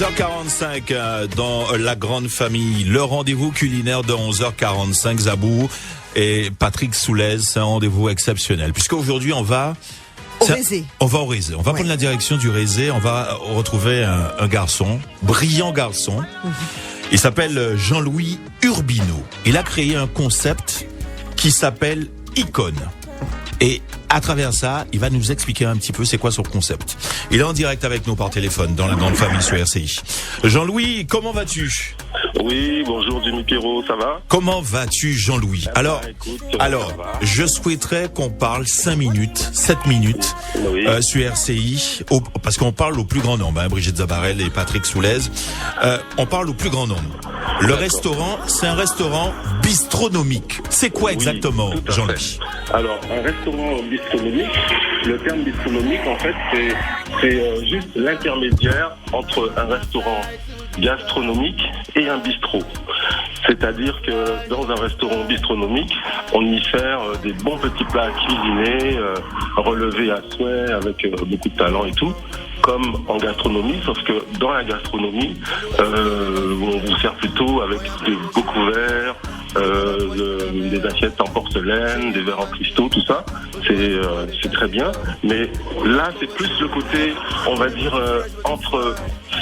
11h45 dans la grande famille. Le rendez-vous culinaire de 11h45, Zabou et Patrick Soulez, c'est un rendez-vous exceptionnel. Puisqu'aujourd'hui, on va... Au Rézé. On va au Rézé. On va prendre la direction du Rézé. On va retrouver un garçon, brillant garçon. Il s'appelle Jean-Louis Urbino. Il a créé un concept qui s'appelle Icône. Et à travers ça, il va nous expliquer un petit peu c'est quoi son concept. Il est en direct avec nous par téléphone dans la grande famille sur RCI. Jean-Louis, comment vas-tu ? Oui, bonjour Jimmy Pierrot, ça va ? Comment vas-tu Jean-Louis ? Alors, ça va. je souhaiterais qu'on parle 5 minutes, 7 minutes Oui. sur RCI, parce qu'on parle au plus grand nombre, Brigitte Zabarel et Patrick Soulez. On parle au plus grand nombre. Le restaurant, c'est un restaurant bistronomique. C'est quoi exactement, tout à Jean-Louis ? fait. Alors, un restaurant bistronomique, le terme bistronomique, en fait, c'est juste l'intermédiaire entre un restaurant gastronomique et un bistrot. C'est-à-dire que dans un restaurant bistronomique, on y sert des bons petits plats cuisinés, relevés à souhait, avec beaucoup de talent et tout, comme en gastronomie, sauf que dans la gastronomie, on vous sert plutôt avec des beaux couverts, des assiettes en porcelaine, des verres en cristaux, tout ça, c'est très bien. Mais là, c'est plus le côté, on va dire, entre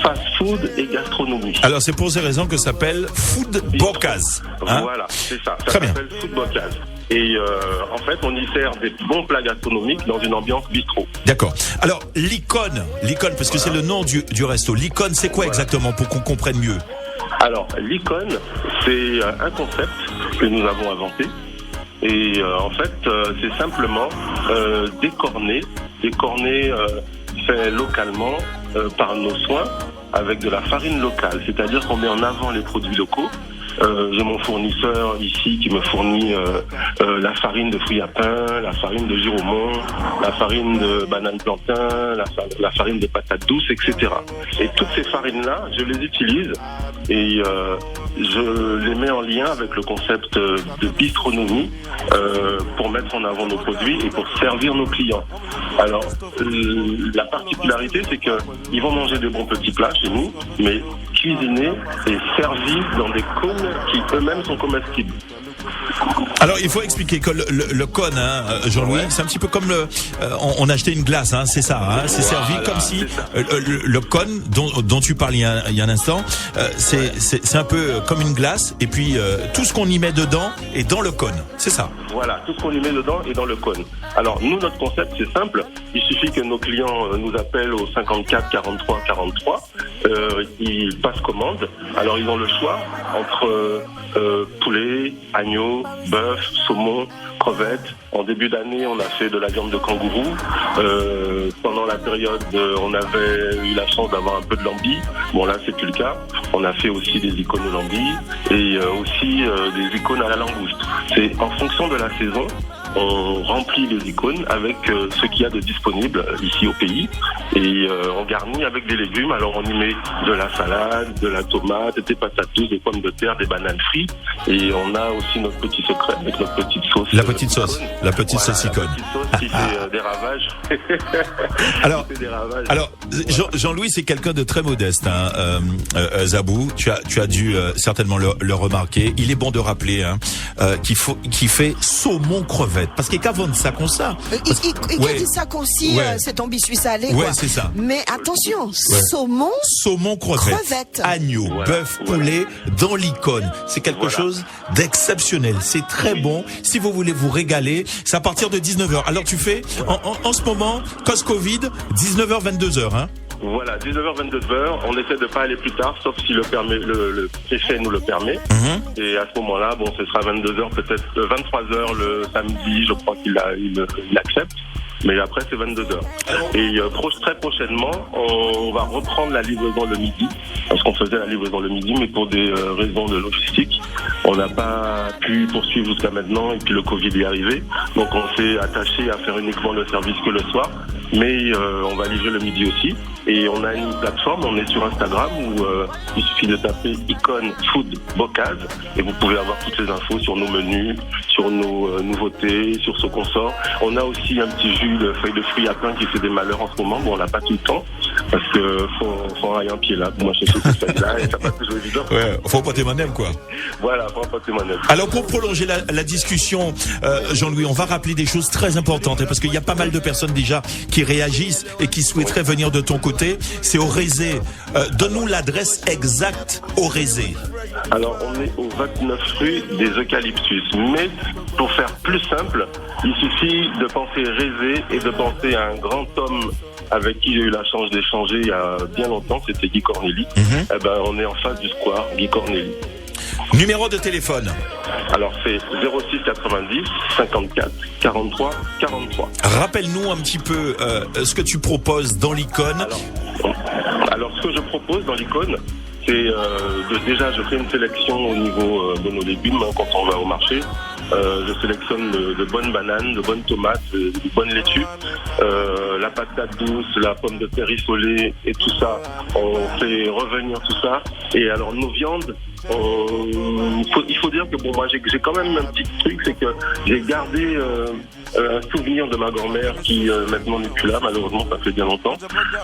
fast-food et gastronomie. Alors, c'est pour ces raisons que ça s'appelle Food Bocaz. Voilà, c'est ça. Ça s'appelle Food Bocaz. Et en fait, on y sert des bons plats gastronomiques dans une ambiance bistrot. D'accord. Alors, l'icône, parce que c'est le nom du resto. L'icône, c'est quoi exactement pour qu'on comprenne mieux ? Alors, l'icône, c'est un concept que nous avons inventé. Et en fait, c'est simplement des cornets faits localement par nos soins avec de la farine locale. C'est-à-dire qu'on met en avant les produits locaux. J'ai mon fournisseur ici qui me fournit la farine de fruits à pain, la farine de giromont, la farine de banane plantain, la farine de patates douces, etc. Et toutes ces farines-là, je les utilise et je les mets en lien avec le concept de bistronomie pour mettre en avant nos produits et pour servir nos clients. Alors, la particularité, c'est qu'ils vont manger de bons petits plats chez nous, mais cuisinés et servis dans des cônes qui eux-mêmes sont comestibles. Alors, il faut expliquer que le cône, Jean-Louis, c'est un petit peu comme on achetait une glace, c'est ça, c'est servi comme si le cône dont tu parles il y a un instant, c'est un peu comme une glace, et puis tout ce qu'on y met dedans est dans le cône, c'est ça. Voilà, tout ce qu'on y met dedans est dans le cône. Alors, nous, notre concept, c'est simple. Il suffit que nos clients nous appellent au 54 43 43. Ils passent commande. Alors, ils ont le choix entre poulet, agneau, bœuf, saumon, crevettes. En début d'année, on a fait de la viande de kangourou. Pendant la période, on avait eu la chance d'avoir un peu de lambi. Bon, là, c'est plus le cas. On a fait aussi des icônes au lambi et aussi des icônes à la langouste. C'est en fonction de la saison. On remplit les icônes avec ce qu'il y a de disponible ici au pays et on garnit avec des légumes. Alors on y met de la salade, de la tomate, des patates douces, des pommes de terre, des bananes frites et on a aussi notre petit secret avec notre petite sauce. La petite sauce icône. La petite sauce qui fait des ravages. Alors, Jean-Louis, c'est quelqu'un de très modeste, Zabou. Tu as dû certainement le remarquer. Il est bon de rappeler qu'il fait saumon crevette. Parce qu'il y a qu'à vendre ça comme ça. Il dit ça comme si c'est ambitieux salé. Ouais, c'est ça. Mais attention, saumon, crevette, agneau, bœuf, poulet dans l'icône. C'est quelque chose d'exceptionnel. C'est très bon. Si vous voulez vous régaler, c'est à partir de 19h. Alors tu fais, en ce moment, cause Covid, 19h, 22h, Voilà, 19h, 22h, on essaie de pas aller plus tard, sauf si le préfet nous le permet. Et à ce moment-là, ce sera 22h, peut-être 23h le samedi, je crois qu'il accepte. Mais après, c'est 22h. Et très prochainement, on va reprendre la livraison le midi. Parce qu'on faisait la livraison le midi, mais pour des raisons de logistique, on n'a pas pu poursuivre jusqu'à maintenant. Et puis le Covid est arrivé. Donc on s'est attaché à faire uniquement le service que le soir. Mais on va livrer le midi aussi. Et on a une plateforme, on est sur Instagram où il suffit de taper Icône Food Bocaz et vous pouvez avoir toutes les infos sur nos menus, sur nos nouveautés, sur ce qu'on sort. On a aussi un petit jus de feuilles de fruits à pain qui fait des malheurs en ce moment. Bon, on n'a pas tout le temps, parce que faut un pied là pour moi chercher ce stade-là, et ça pas toujours évident. Ouais, faut pas témoigner quoi. Voilà, faut pas témoigner. Alors pour prolonger la discussion, Jean-Louis, on va rappeler des choses très importantes, parce qu'il y a pas mal de personnes déjà qui réagissent et qui souhaiteraient venir de ton côté. C'est au Rézé. Donne-nous l'adresse exacte au Rézé. Alors, on est au 29 rue des Eucalyptus. Mais, pour faire plus simple, il suffit de penser Rézé et de penser à un grand homme avec qui j'ai eu la chance d'échanger il y a bien longtemps, c'était Guy Corneli. Eh ben, on est en face du square, Guy Corneli. Numéro de téléphone. Alors, c'est 06 90 54 43 43. Rappelle-nous un petit peu ce que tu proposes dans l'icône. Alors, ce que je propose dans l'icône, c'est déjà, je fais une sélection au niveau de nos légumes quand on va au marché. Je sélectionne de bonnes bananes, de bonnes tomates, de bonnes laitues, la patate douce, la pomme de terre rissolée et tout ça. On fait revenir tout ça. Et alors nos viandes, il faut dire que bon, moi j'ai quand même un petit truc, c'est que j'ai gardé un souvenir de ma grand-mère qui maintenant n'est plus là, malheureusement ça fait bien longtemps,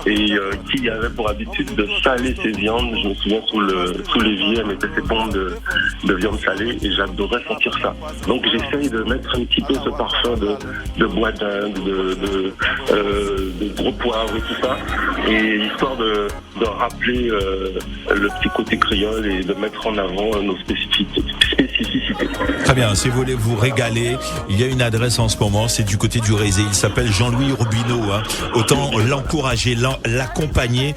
et qui avait pour habitude de saler ses viandes. Je me souviens sous l'évier, elle mettait ses bombes de viande salée et j'adorais sentir ça. Donc j'essaye de mettre un petit peu ce parfum de bois d'Inde, de gros poivre et tout ça, et histoire de rappeler le petit côté créole et de mettre en avant nos spécificités. Très bien, si vous voulez vous régaler, il y a une adresse en ce moment, c'est du côté du Rézé. Il s'appelle Jean-Louis Urbineau. Autant l'encourager, l'accompagner.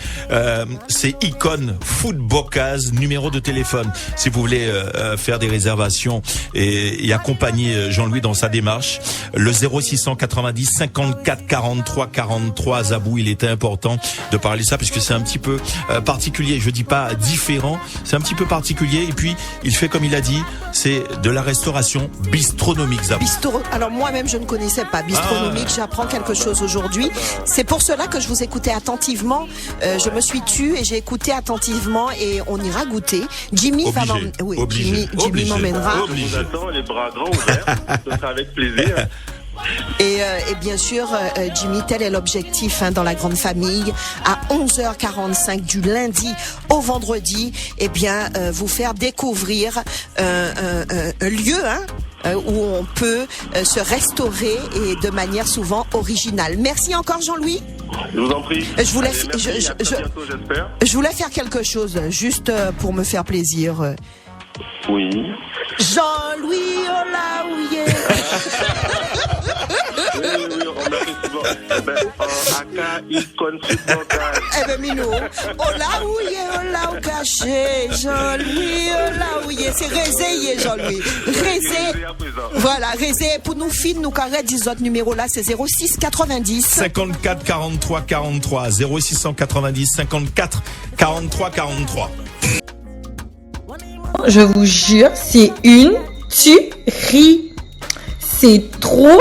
C'est Icône Food Bocase, numéro de téléphone. Si vous voulez faire des réservations et accompagner Jean-Louis dans sa démarche, le 0690 54 43 43. Zabou, il était important de parler ça parce que c'est un petit peu particulier. Je dis pas différent, c'est un petit peu particulier. Et puis il fait comme il a dit, c'est de la restauration bistronomique, Zabou. Alors moi-même je ne connaissais pas bistronomique, j'apprends quelque chose aujourd'hui. C'est pour cela que je vous écoutais attentivement. Je me suis tue et j'ai écouté attentivement et on ira goûter. Jimmy va m'emmener. Oui, Jimmy m'emmènera. Je vous attends les bras grands ouverts. Ce sera avec plaisir. Et bien sûr, Jimmy, tel est l'objectif dans la grande famille. À 11h45 du lundi au vendredi, eh bien, vous faire découvrir un lieu où on peut se restaurer et de manière souvent originale. Merci encore, Jean-Louis. Je vous en prie. Je voulais, bientôt, j'espère. Je voulais faire quelque chose juste pour me faire plaisir. Oui. Jean-Louis, oh là où il est. Oui, on l'a fait souvent. Aka, Icône Food Bocase. Eh ben, Minou, oh là où il est, oh là où caché. Jean-Louis, oh là où il est. C'est Rézé, Jean-Louis. Rézé. Voilà, Rézé. Pour nous filles, nous carré 10 autres numéros là, c'est 06 90 54 43 43. 0690 54 43 43. Je vous jure, c'est une tuerie. C'est trop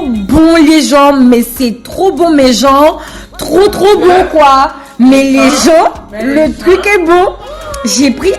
bon les gens, mais c'est trop bon mes gens, trop bon quoi. Mais les gens, le truc est bon. J'ai pris